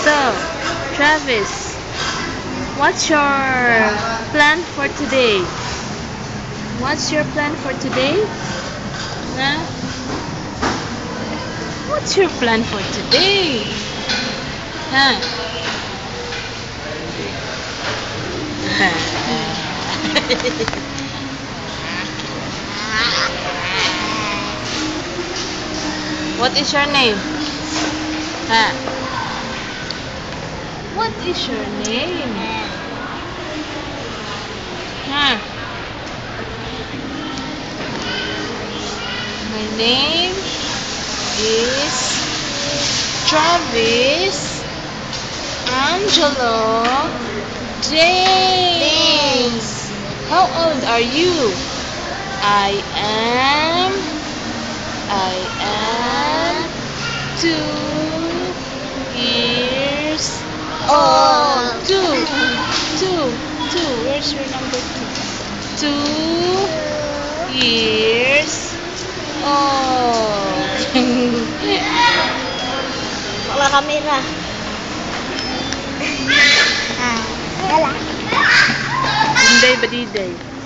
So, Travis, what's your plan for today? What's your plan for today? Huh? What's your plan for today? Huh? What is your name? Huh? What is your name? Huh? My name is Travis Angelo James. How old are you? I am 2 years old. Two. Where's your number 2? 2 years old. Wala kamera. Wala. Dinday ba diday?